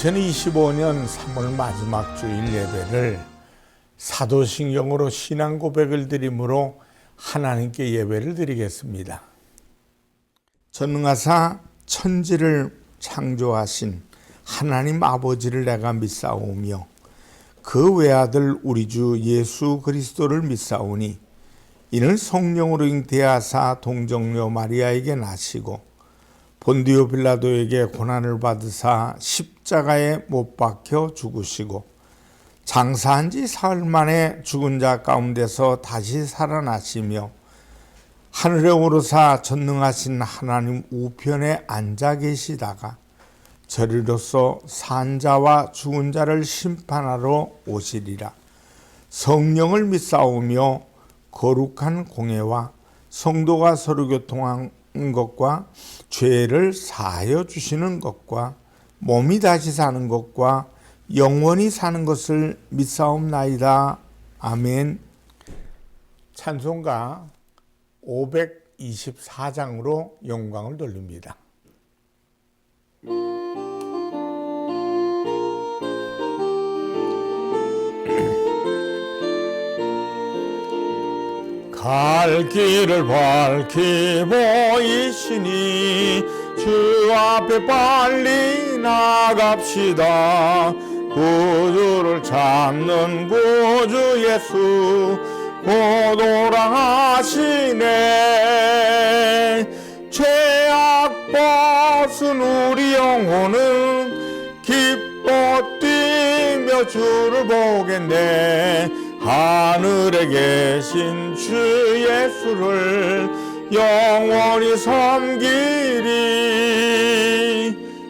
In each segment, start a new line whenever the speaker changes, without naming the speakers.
2025년 3월 마지막 주일 예배를 사도신경으로 신앙 고백을 드림으로 하나님께 예배를 드리겠습니다. 전능하사 천지를 창조하신 하나님 아버지를 내가 믿사오며 그 외아들 우리 주 예수 그리스도를 믿사오니 이는 성령으로 잉태하사 동정녀 마리아에게 나시고 본디오 빌라도에게 고난을 받으사 십자가에 못 박혀 죽으시고 장사한 지 사흘 만에 죽은 자 가운데서 다시 살아나시며 하늘에 오르사 전능하신 하나님 우편에 앉아 계시다가 저리로서 산 자와 죽은 자를 심판하러 오시리라. 성령을 믿사오며 거룩한 공예와 성도가 서로 교통한 것과 죄를 사하여 주시는 것과 몸이 다시 사는 것과 영원히 사는 것을 믿사옵나이다. 아멘. 찬송가 524장으로 영광을 돌립니다. 갈 길을 밝히 보이시니 주 앞에 빨리 나갑시다. 구주를 찾는 구주 예수 곧 오라 하시네. 죄악 벗은 우리 영혼은 기뻐 뛰며 주를 보겠네. 하늘에 계신 주 예수를 영원히 섬기리.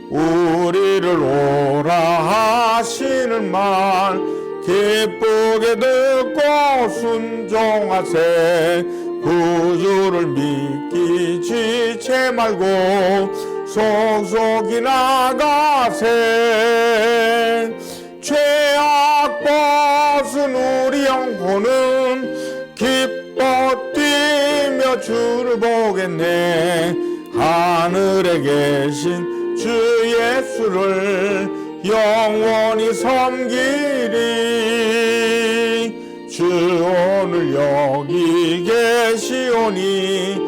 우리를 오라 하시는 말 기쁘게 듣고 순종하세. 구주를 믿기 지체 말고 속속히 나가세. 죄악 벗은 우리 영혼은 기뻐 뛰며 주를 보겠네. 하늘에 계신 주 예수를 영원히 섬기리. 주 오늘 여기 계시오니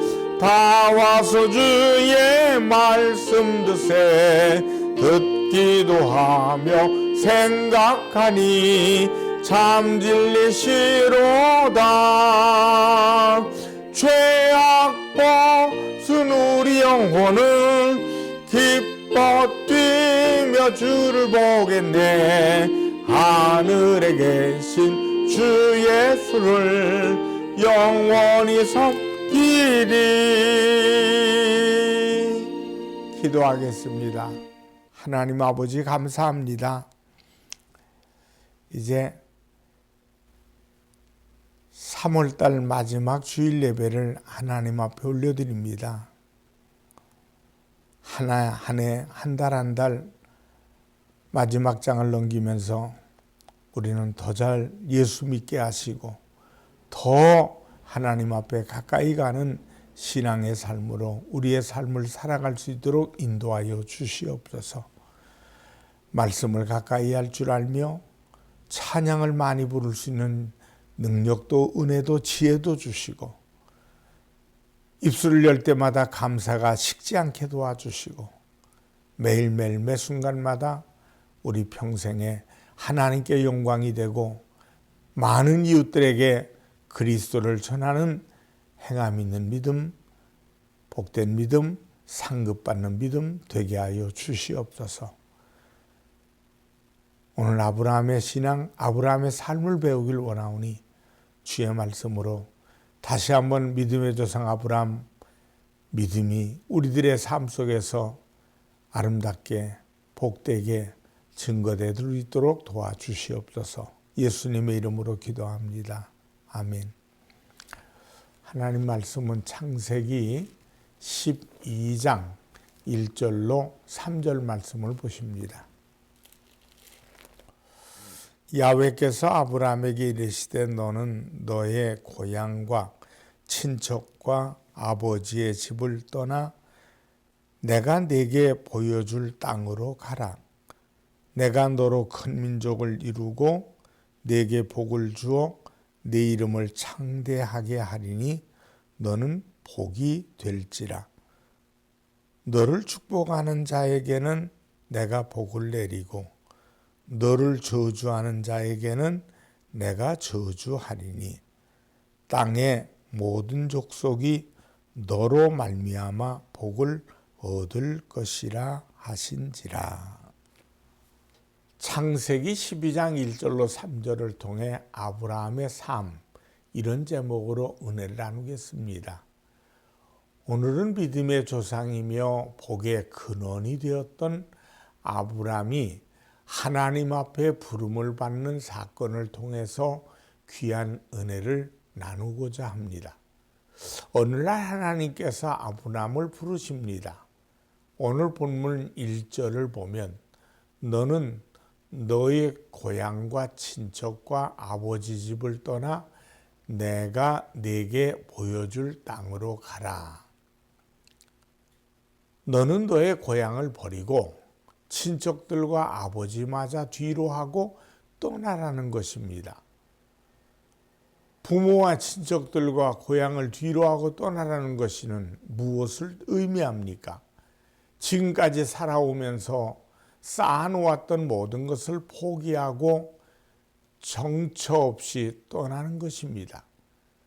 다 와서 주의 말씀 드세. 듣기도 하며 생각하니 참 진리시로다. 죄악 벗은 우리 영혼은 기뻐 뛰며 주를 보겠네. 하늘에 계신 주 예수를 영원히 섬기리. 기도하겠습니다. 하나님 아버지 감사합니다. 이제 3월달 마지막 주일 예배를 하나님 앞에 올려드립니다. 한 해, 한 달 한 달 마지막 장을 넘기면서 우리는 더 잘 예수 믿게 하시고 더 하나님 앞에 가까이 가는 신앙의 삶으로 우리의 삶을 살아갈 수 있도록 인도하여 주시옵소서. 말씀을 가까이 할 줄 알며 찬양을 많이 부를 수 있는 능력도 은혜도 지혜도 주시고 입술을 열 때마다 감사가 식지 않게 도와주시고 매일매일 매 순간마다 우리 평생에 하나님께 영광이 되고 많은 이웃들에게 그리스도를 전하는 행함 있는 믿음, 복된 믿음, 상급받는 믿음 되게 하여 주시옵소서. 오늘 아브라함의 신앙, 아브라함의 삶을 배우길 원하오니 주의 말씀으로 다시 한번 믿음의 조상 아브라함 믿음이 우리들의 삶 속에서 아름답게 복되게 증거될 수 있도록 도와주시옵소서. 예수님의 이름으로 기도합니다. 아멘. 하나님 말씀은 창세기 12장 1절로 3절 말씀을 보십니다. 야훼께서 아브라함에게 이르시되 너는 너의 고향과 친척과 아버지의 집을 떠나 내가 네게 보여줄 땅으로 가라. 내가 너로 큰 민족을 이루고 내게 복을 주어 내 이름을 창대하게 하리니 너는 복이 될지라. 너를 축복하는 자에게는 내가 복을 내리고 너를 저주하는 자에게는 내가 저주하리니 땅의 모든 족속이 너로 말미암아 복을 얻을 것이라 하신지라. 창세기 12장 1절로 3절을 통해 아브라함의 삶, 이런 제목으로 은혜를 나누겠습니다. 오늘은 믿음의 조상이며 복의 근원이 되었던 아브라함이 하나님 앞에 부름을 받는 사건을 통해서 귀한 은혜를 나누고자 합니다. 오늘날 하나님께서 아브라함을 부르십니다. 오늘 본문 1절을 보면 너는 너의 고향과 친척과 아버지 집을 떠나 내가 네게 보여줄 땅으로 가라. 너는 너의 고향을 버리고 친척들과 아버지마저 뒤로 하고 떠나라는 것입니다. 부모와 친척들과 고향을 뒤로 하고 떠나라는 것은 무엇을 의미합니까? 지금까지 살아오면서 쌓아놓았던 모든 것을 포기하고 정처 없이 떠나는 것입니다.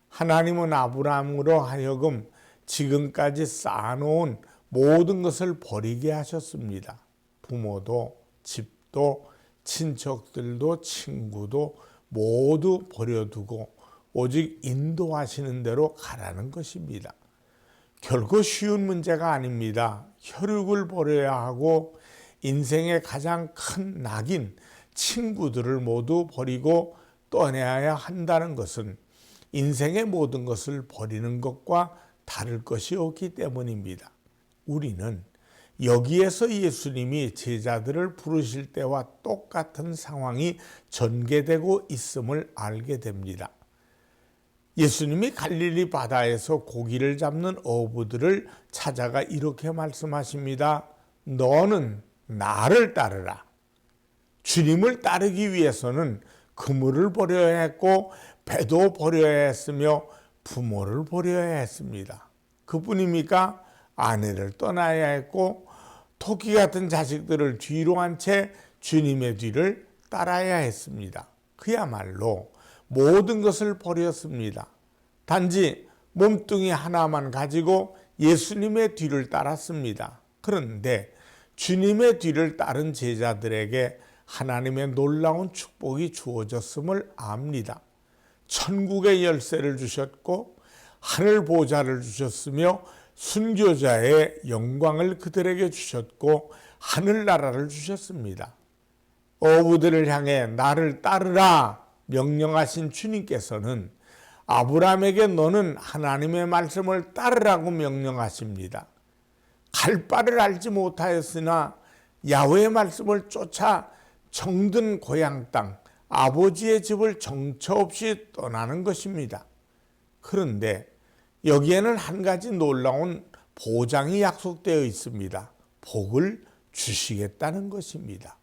하나님은 아브라함으로 하여금 지금까지 쌓아놓은 모든 것을 버리게 하셨습니다. 부모도 집도 친척들도 친구도 모두 버려두고 오직 인도하시는 대로 가라는 것입니다. 결코 쉬운 문제가 아닙니다. 혈육을 버려야 하고 인생의 가장 큰 낙인 친구들을 모두 버리고 떠나야 한다는 것은 인생의 모든 것을 버리는 것과 다를 것이 없기 때문입니다. 우리는 여기에서 예수님이 제자들을 부르실 때와 똑같은 상황이 전개되고 있음을 알게 됩니다. 예수님이 갈릴리 바다에서 고기를 잡는 어부들을 찾아가 이렇게 말씀하십니다. 너는 나를 따르라. 주님을 따르기 위해서는 그물을 버려야 했고 배도 버려야 했으며 부모를 버려야 했습니다. 그뿐입니까? 아내를 떠나야 했고 토끼 같은 자식들을 뒤로 한 채 주님의 뒤를 따라야 했습니다. 그야말로 모든 것을 버렸습니다. 단지 몸뚱이 하나만 가지고 예수님의 뒤를 따랐습니다. 그런데 주님의 뒤를 따른 제자들에게 하나님의 놀라운 축복이 주어졌음을 압니다. 천국의 열쇠를 주셨고 하늘 보좌를 주셨으며 순교자의 영광을 그들에게 주셨고 하늘나라를 주셨습니다. 어부들을 향해 나를 따르라 명령하신 주님께서는 아브라함에게 너는 하나님의 말씀을 따르라고 명령하십니다. 갈 바를 알지 못하였으나 야훼의 말씀을 쫓아 정든 고향 땅 아버지의 집을 정처 없이 떠나는 것입니다. 그런데 여기에는 한 가지 놀라운 보장이 약속되어 있습니다. 복을 주시겠다는 것입니다.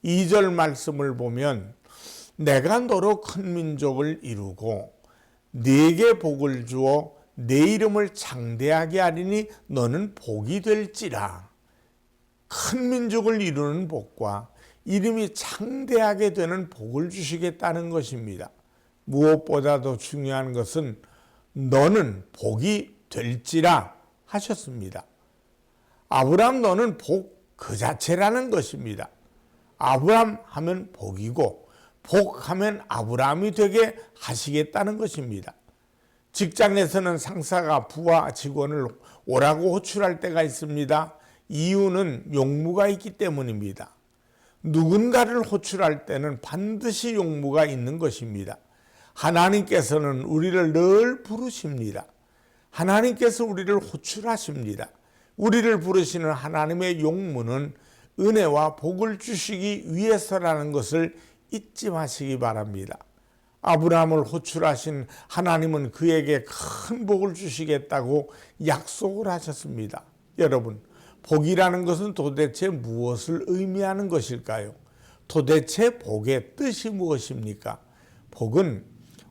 2절 말씀을 보면 내가 너로 큰 민족을 이루고 네게 복을 주어 내 이름을 창대하게 하리니 너는 복이 될지라. 큰 민족을 이루는 복과 이름이 창대하게 되는 복을 주시겠다는 것입니다. 무엇보다도 중요한 것은 너는 복이 될지라 하셨습니다. 아브라함 너는 복 그 자체라는 것입니다. 아브라함 하면 복이고 복하면 아브라함이 되게 하시겠다는 것입니다. 직장에서는 상사가 부하 직원을 오라고 호출할 때가 있습니다. 이유는 용무가 있기 때문입니다. 누군가를 호출할 때는 반드시 용무가 있는 것입니다. 하나님께서는 우리를 늘 부르십니다. 하나님께서 우리를 호출하십니다. 우리를 부르시는 하나님의 용무는 은혜와 복을 주시기 위해서라는 것을 잊지 마시기 바랍니다. 아브라함을 호출하신 하나님은 그에게 큰 복을 주시겠다고 약속을 하셨습니다. 여러분, 복이라는 것은 도대체 무엇을 의미하는 것일까요? 도대체 복의 뜻이 무엇입니까? 복은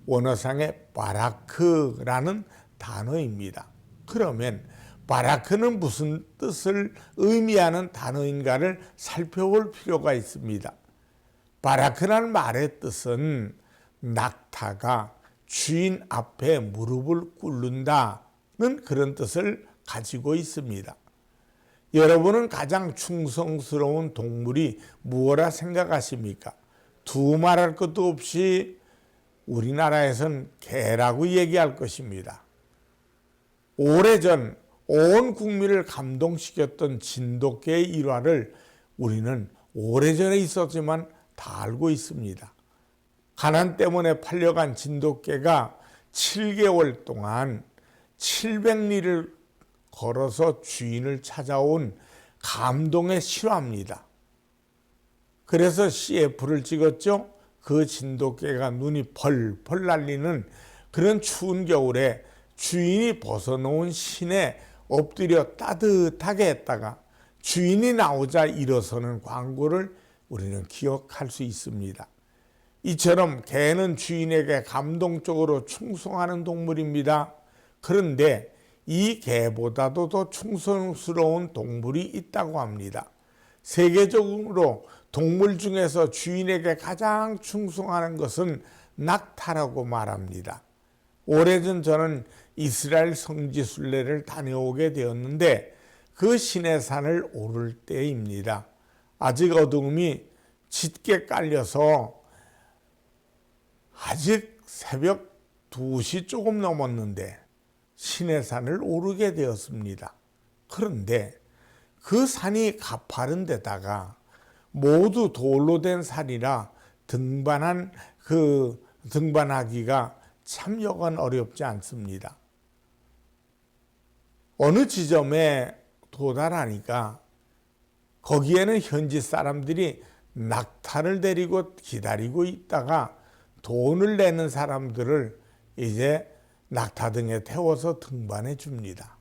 원어상의 바라크라는 단어입니다. 그러면 바라크는 무슨 뜻을 의미하는 단어인가를 살펴볼 필요가 있습니다. 바라크라는 말의 뜻은 낙타가 주인 앞에 무릎을 꿇는다는 그런 뜻을 가지고 있습니다. 여러분은 가장 충성스러운 동물이 무엇라 생각하십니까? 두말할 것도 없이 우리나라에선 개라고 얘기할 것입니다. 오래전 온 국민을 감동시켰던 진돗개의 일화를 우리는 오래전에 있었지만 다 알고 있습니다. 가난 때문에 팔려간 진돗개가 7개월 동안 700리를 걸어서 주인을 찾아온 감동의 실화입니다. 그래서 CF를 찍었죠. 그 진돗개가 눈이 펄펄 날리는 그런 추운 겨울에 주인이 벗어놓은 신에 엎드려 따뜻하게 했다가 주인이 나오자 일어서는 광고를 우리는 기억할 수 있습니다. 이처럼 개는 주인에게 감동적으로 충성하는 동물입니다. 그런데 이 개보다도 더 충성스러운 동물이 있다고 합니다. 세계적으로 동물 중에서 주인에게 가장 충성하는 것은 낙타라고 말합니다. 오래전 저는 이스라엘 성지 순례를 다녀오게 되었는데 그 시내산을 오를 때입니다. 아직 어두움이 짙게 깔려서 아직 새벽 2시 조금 넘었는데 시내산을 오르게 되었습니다. 그런데 그 산이 가파른 데다가 모두 돌로 된 산이라 등반하기가 참 여간 어렵지 않습니다. 어느 지점에 도달하니까 거기에는 현지 사람들이 낙타를 데리고 기다리고 있다가 돈을 내는 사람들을 이제 낙타 등에 태워서 등반해 줍니다.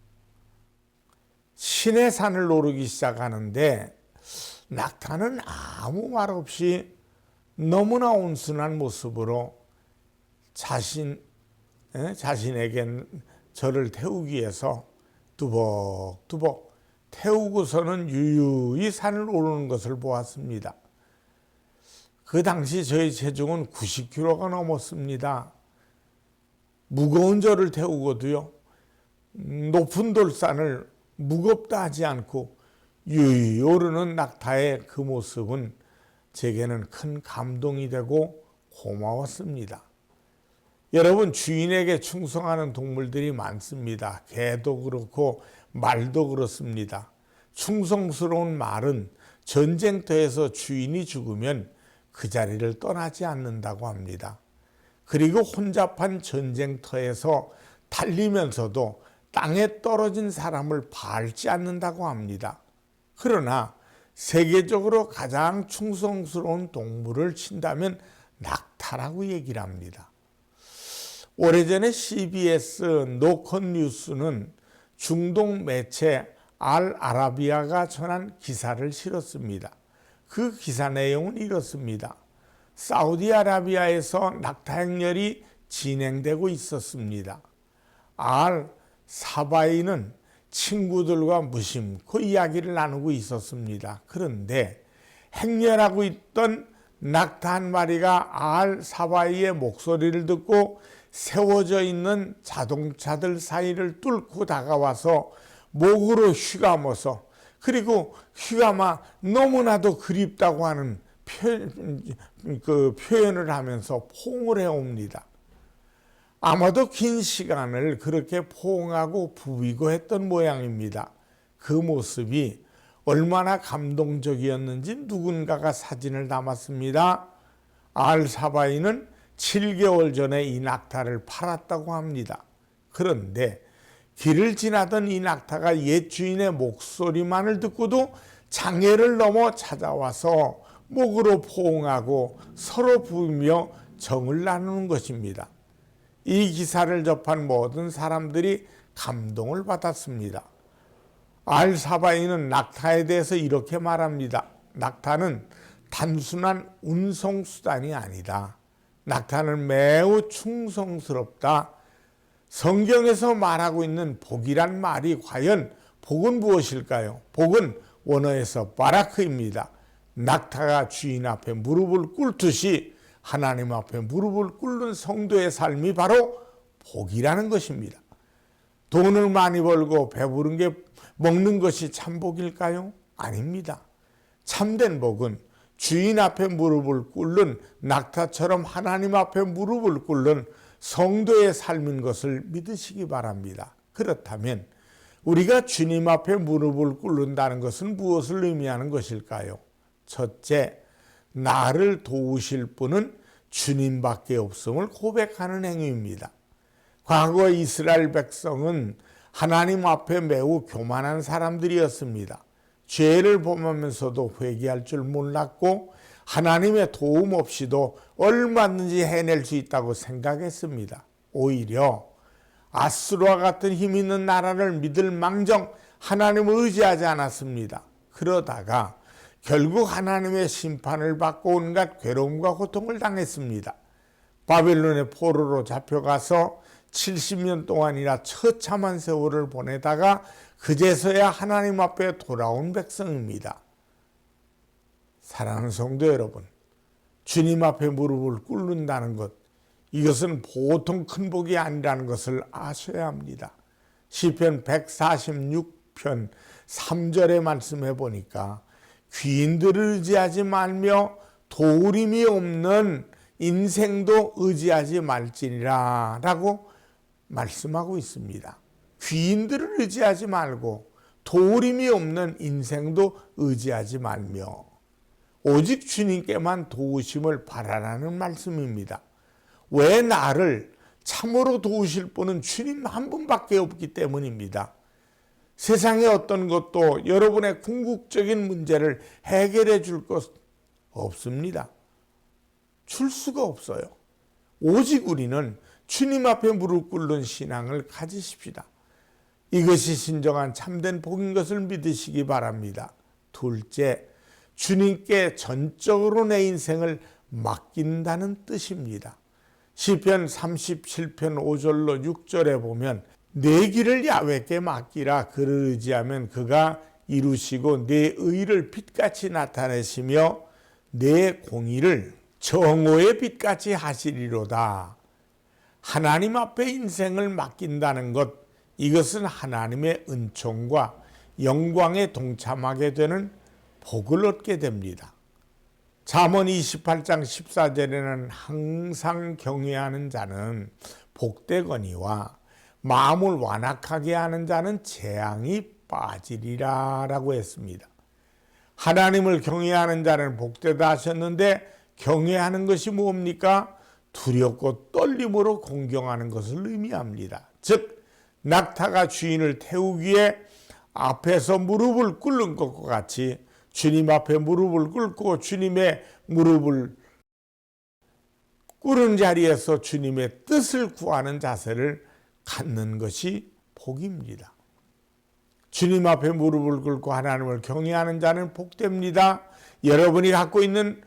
시내산을 오르기 시작하는데 낙타는 아무 말 없이 너무나 온순한 모습으로 자신에게 저를 태우기 위해서 두벅두벅 태우고서는 유유히 산을 오르는 것을 보았습니다. 그 당시 저희 체중은 90kg가 넘었습니다. 무거운 저를 태우고도요, 높은 돌산을 무겁다 하지 않고 유유히 오르는 낙타의 그 모습은 제게는 큰 감동이 되고 고마웠습니다. 여러분, 주인에게 충성하는 동물들이 많습니다. 개도 그렇고 말도 그렇습니다. 충성스러운 말은 전쟁터에서 주인이 죽으면 그 자리를 떠나지 않는다고 합니다. 그리고 혼잡한 전쟁터에서 달리면서도 땅에 떨어진 사람을 밟지 않는다고 합니다. 그러나 세계적으로 가장 충성스러운 동물을 친다면 낙타라고 얘기를 합니다. 오래전에 CBS 노컷 뉴스는 중동 매체 알 아라비아가 전한 기사를 실었습니다. 그 기사 내용은 이렇습니다. 사우디아라비아에서 낙타 행렬이 진행되고 있었습니다. 알 사바이는 친구들과 무심코 이야기를 나누고 있었습니다. 그런데 행렬하고 있던 낙타 한 마리가 알 사바이의 목소리를 듣고 세워져 있는 자동차들 사이를 뚫고 다가와서 목으로 휘감아서, 그리고 휘감아 너무나도 그립다고 하는 표현을 하면서 포옹을 해옵니다. 아마도 긴 시간을 그렇게 포옹하고 부비고 했던 모양입니다. 그 모습이 얼마나 감동적이었는지 누군가가 사진을 담았습니다. 알사바이는 7개월 전에 이 낙타를 팔았다고 합니다. 그런데 길을 지나던 이 낙타가 옛 주인의 목소리만을 듣고도 장애를 넘어 찾아와서 목으로 포옹하고 서로 부으며 정을 나누는 것입니다. 이 기사를 접한 모든 사람들이 감동을 받았습니다. 알사바이는 낙타에 대해서 이렇게 말합니다. 낙타는 단순한 운송수단이 아니다. 낙타는 매우 충성스럽다. 성경에서 말하고 있는 복이란 말이 과연 복은 무엇일까요? 복은 원어에서 바라크입니다. 낙타가 주인 앞에 무릎을 꿇듯이 하나님 앞에 무릎을 꿇는 성도의 삶이 바로 복이라는 것입니다. 돈을 많이 벌고 배부른 게 먹는 것이 참 복일까요? 아닙니다. 참된 복은 주인 앞에 무릎을 꿇는 낙타처럼 하나님 앞에 무릎을 꿇는 성도의 삶인 것을 믿으시기 바랍니다. 그렇다면 우리가 주님 앞에 무릎을 꿇는다는 것은 무엇을 의미하는 것일까요? 첫째, 나를 도우실 분은 주님밖에 없음을 고백하는 행위입니다. 과거 이스라엘 백성은 하나님 앞에 매우 교만한 사람들이었습니다. 죄를 범하면서도 회개할 줄 몰랐고 하나님의 도움 없이도 얼마든지 해낼 수 있다고 생각했습니다. 오히려 아수르와 같은 힘 있는 나라를 믿을 망정 하나님을 의지하지 않았습니다. 그러다가 결국 하나님의 심판을 받고 온갖 괴로움과 고통을 당했습니다. 바벨론의 포로로 잡혀가서 70년 동안이나 처참한 세월을 보내다가 그제서야 하나님 앞에 돌아온 백성입니다. 사랑하는 성도 여러분, 주님 앞에 무릎을 꿇는다는 것, 이것은 보통 큰 복이 아니라는 것을 아셔야 합니다. 시편 146편 3절의 말씀해 보니까 귀인들을 의지하지 말며 도우림이 없는 인생도 의지하지 말지니라 라고 말씀하고 있습니다. 귀인들을 의지하지 말고 도우림이 없는 인생도 의지하지 말며 오직 주님께만 도우심을 바라라는 말씀입니다. 왜 나를 참으로 도우실 분은 주님 한 분밖에 없기 때문입니다. 세상의 어떤 것도 여러분의 궁극적인 문제를 해결해 줄 것 없습니다. 줄 수가 없어요. 오직 우리는 주님 앞에 무릎 꿇는 신앙을 가지십시다. 이것이 진정한 참된 복인 것을 믿으시기 바랍니다. 둘째, 주님께 전적으로 내 인생을 맡긴다는 뜻입니다. 시편 37편 5절로 6절에 보면 내 길을 야훼께 맡기라. 그를 의지하면 그가 이루시고 내 의를 빛같이 나타내시며 내 공의를 정오의 빛같이 하시리로다. 하나님 앞에 인생을 맡긴다는 것, 이것은 하나님의 은총과 영광에 동참하게 되는 복을 얻게 됩니다. 잠언 28장 14절에는 항상 경외하는 자는 복되거니와 마음을 완악하게 하는 자는 재앙이 빠지리라 라고 했습니다. 하나님을 경외하는 자는 복되다 하셨는데 경외하는 것이 뭡니까? 두렵고 떨림으로 공경하는 것을 의미합니다. 즉 낙타가 주인을 태우기 위해 앞에서 무릎을 꿇는 것과 같이 주님 앞에 무릎을 꿇고 주님의 무릎을 꿇은 자리에서 주님의 뜻을 구하는 자세를 갖는 것이 복입니다. 주님 앞에 무릎을 꿇고 하나님을 경외하는 자는 복됩니다. 여러분이 갖고 있는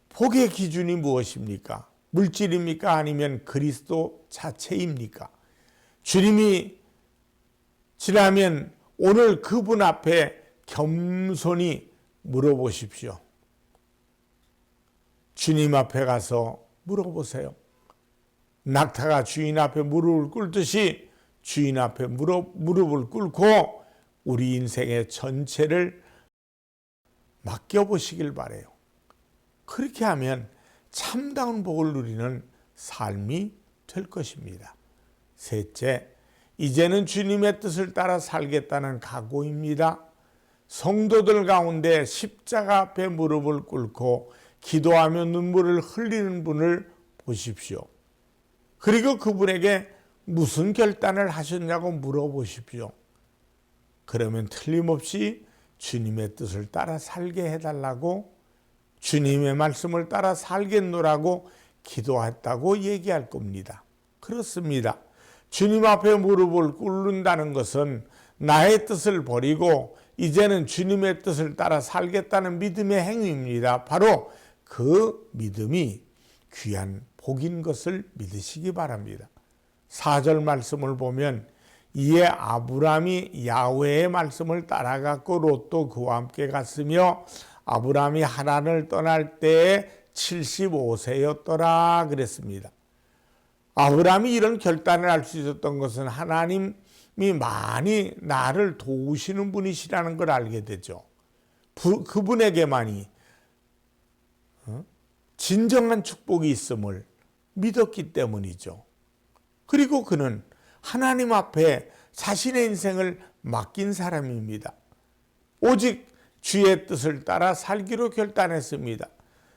복의 기준이 무엇입니까? 물질입니까? 아니면 그리스도 자체입니까? 주님이 지나면 오늘 그분 앞에 겸손히 물어보십시오. 주님 앞에 가서 물어보세요. 낙타가 주인 앞에 무릎을 꿇듯이 주인 앞에 무릎을 꿇고 우리 인생의 전체를 맡겨보시길 바라요. 그렇게 하면 참다운 복을 누리는 삶이 될 것입니다. 셋째, 이제는 주님의 뜻을 따라 살겠다는 각오입니다. 성도들 가운데 십자가 앞에 무릎을 꿇고 기도하며 눈물을 흘리는 분을 보십시오. 그리고 그분에게 무슨 결단을 하셨냐고 물어보십시오. 그러면 틀림없이 주님의 뜻을 따라 살게 해달라고, 주님의 말씀을 따라 살겠노라고 기도했다고 얘기할 겁니다. 그렇습니다. 주님 앞에 무릎을 꿇는다는 것은 나의 뜻을 버리고 이제는 주님의 뜻을 따라 살겠다는 믿음의 행위입니다. 바로 그 믿음이 귀한 복인 것을 믿으시기 바랍니다. 4절 말씀을 보면 이에 아브라함이 야훼의 말씀을 따라갔고 롯도 그와 함께 갔으며 아브라함이 하란을 떠날 때에 75세였더라 그랬습니다. 아브라함이 이런 결단을 할 수 있었던 것은 하나님이 많이 나를 도우시는 분이시라는 걸 알게 되죠. 그분에게만이 진정한 축복이 있음을 믿었기 때문이죠. 그리고 그는 하나님 앞에 자신의 인생을 맡긴 사람입니다. 오직 주의 뜻을 따라 살기로 결단했습니다.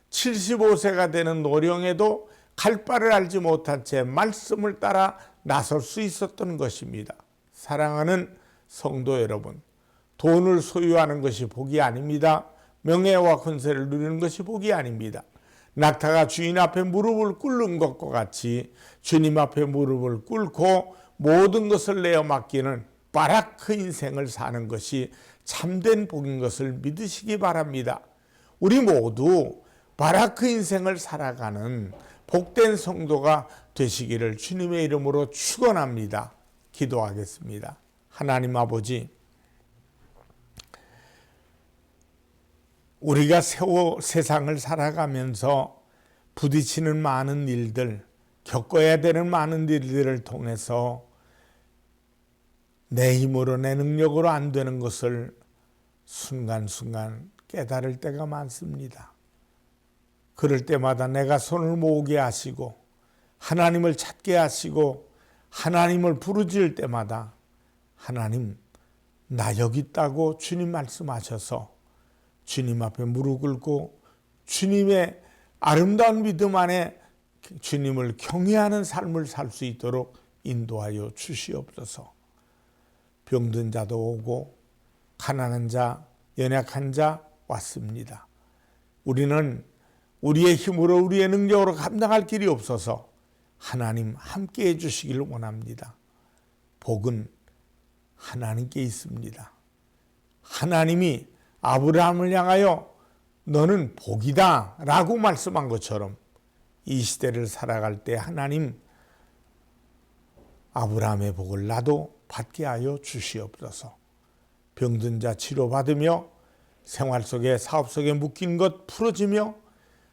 75세가 되는 노령에도 갈 바를 알지 못한 채 말씀을 따라 나설 수 있었던 것입니다. 사랑하는 성도 여러분, 돈을 소유하는 것이 복이 아닙니다. 명예와 권세를 누리는 것이 복이 아닙니다. 낙타가 주인 앞에 무릎을 꿇는 것과 같이 주님 앞에 무릎을 꿇고 모든 것을 내어 맡기는 바라크 인생을 사는 것이 참된 복인 것을 믿으시기 바랍니다. 우리 모두 바라크 인생을 살아가는 복된 성도가 되시기를 주님의 이름으로 축원합니다. 기도하겠습니다. 하나님 아버지, 우리가 세상을 살아가면서 부딪히는 많은 일들, 겪어야 되는 많은 일들을 통해서 내 힘으로 내 능력으로 안 되는 것을 순간순간 깨달을 때가 많습니다. 그럴 때마다 내가 손을 모으게 하시고 하나님을 찾게 하시고 하나님을 부르짖을 때마다 하나님, 나 여기 있다고 주님 말씀하셔서 주님 앞에 무릎 꿇고 주님의 아름다운 믿음 안에 주님을 경외하는 삶을 살 수 있도록 인도하여 주시옵소서. 병든 자도 오고 가난한 자, 연약한 자 왔습니다. 우리는 우리의 힘으로 우리의 능력으로 감당할 길이 없어서 하나님 함께해 주시기를 원합니다. 복은 하나님께 있습니다. 하나님이 아브라함을 향하여 너는 복이다 라고 말씀한 것처럼 이 시대를 살아갈 때 하나님 아브라함의 복을 나도 받게 하여 주시옵소서. 병든 자 치료받으며 생활 속에 사업 속에 묶인 것 풀어지며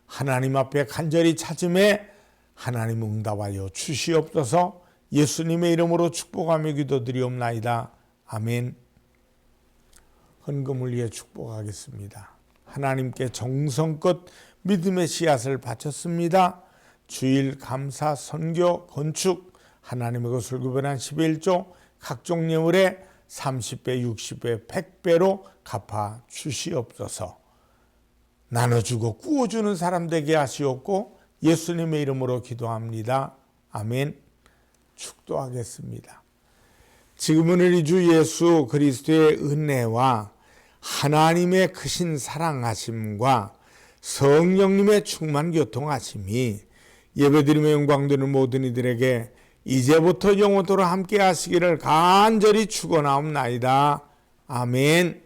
하나님 앞에 간절히 찾음에 하나님 응답하여 주시옵소서. 예수님의 이름으로 축복하며 기도드리옵나이다. 아멘. 헌금을 위해 축복하겠습니다. 하나님께 정성껏 믿음의 씨앗을 바쳤습니다. 주일, 감사, 선교, 건축, 하나님의 것을 구별한 11조, 각종 예물에 30배, 60배, 100배로 갚아 주시옵소서. 나눠주고 구워주는 사람 되게 하시옵고 예수님의 이름으로 기도합니다. 아멘. 축도하겠습니다. 지금은 우리 주 예수 그리스도의 은혜와 하나님의 크신 사랑하심과 성령님의 충만 교통하심이 예배드리며 영광되는 모든 이들에게 이제부터 영원토록 함께 하시기를 간절히 축원하옵나이다. 아멘.